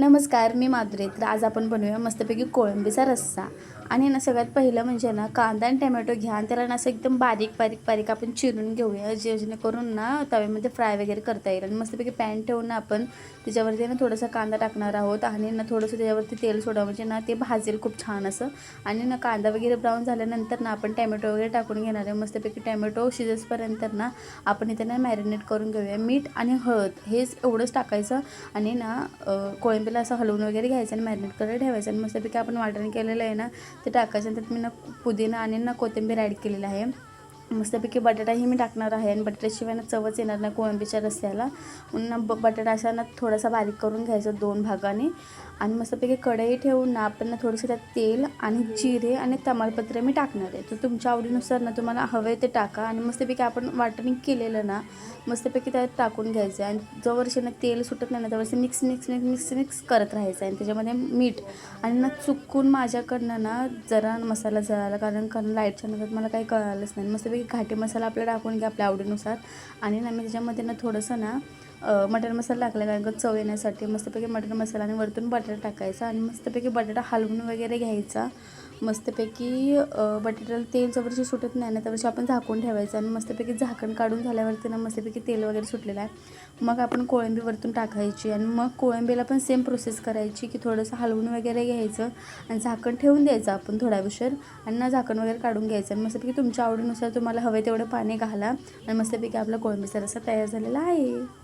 नमस्कार, मी माधुरी. तर आज आपण बनवूया मस्तपैकी कोळंबीचा रस्सा. आणि ना सगळ्यात पहिलं म्हणजे ना कांदा आणि टोमॅटो घ्या आणि त्याला ना असं एकदम बारीक बारीक बारीक आपण चिरून घेऊया, जेणेकरून ना तव्यामध्ये फ्राय वगैरे करता येईल. आणि मस्तपैकी पॅन ठेवून ना आपण त्याच्यावरती ना थोडासा कांदा टाकणार आहोत आणि ना थोडंसं त्याच्यावरती तेल सोडा, म्हणजे ना ते भाजेल खूप छान असं. आणि ना कांदा वगैरे ब्राऊन झाल्यानंतर ना आपण टोमॅटो वगैरे टाकून घेणार आहे. मस्तपैकी टोमॅटो शिजेपर्यंत ना आपण इथे ना मॅरिनेट करून घेऊया. मीठ आणि हळद हेच एवढंच टाकायचं आणि ना कोळंबीला असं हलवून वगैरे घ्यायचं आणि मॅरिनेट करायला ठेवायचं. आणि मस्तपैकी आपण वाटण केलेलं आहे ना ते टाकायचं. आणि त्यात मी ना पुदिना आणि ना कोथिंबीर ॲड केलेलं आहे. मस्तपैकी बटाटाही मी टाकणार आहे आणि बटाट्याशिवाय ना चवच येणार नाही कोळंबीच्या रस्स्याला. म्हणून बटाटा असा ना थोडासा बारीक करून घ्यायचा 2 भागाने. आणि मस्तपैकी कढई ठेवून ना आपण ना थोडंसं त्यात तेल आणि जिरे आणि तमालपत्र मी टाकणार आहे. तर तुमच्या आवडीनुसार ना तुम्हाला हवे ते टाका. आणि मस्तपैकी आपण वाटण केलेलं ना मस्तपैकी त्यात टाकून घ्यायचं. आणि जवळशी ना तेल सुटत नाही ना त्यावरशी mix mix mix mix mix करत राहायचं. आणि त्याच्यामध्ये मीठ आणि ना चुकून माझ्याकडनं ना जरा मसाला जळाला, कारण लाईटच्या नंतर मला काही कळालंच नाही. मस्तपैकी घाटी मसाला आपल्याला टाकून घ्या आपल्या आवडीनुसार. आणि ना मी त्याच्यामध्ये ना थोडंसं ना मटण मसाला टाकला, कारण का चव येण्यासाठी. मस्तपैकी मटण मसाला आणि वरतून बटाटा टाकायचा आणि मस्तपैकी बटाटा हलवून वगैरे घ्यायचा. मस्तपैकी बटाट्याला तेल जवळशी सुटत नाही ना त्यावरशी आपण झाकून ठेवायचं. आणि मस्तपैकी झाकण काढून झाल्यावरती ना मस्तपैकी तेल वगैरे सुटलेलं आहे. मग आपण कोळंबी वरतून टाकायची आणि मग कोळंबीला पण सेम प्रोसेस करायची, की थोडंसं हलवून वगैरे घ्यायचं आणि झाकण ठेवून द्यायचं आपण थोडा उशीर. आणि ना झाकण वगैरे काढून घ्यायचं. आणि मस्तपैकी तुमच्या आवडीनुसार तुम्हाला हवे तेवढं पाणी घाला. आणि मस्तपैकी आपला कोळंबीचा रस्सा तयार झालेला आहे.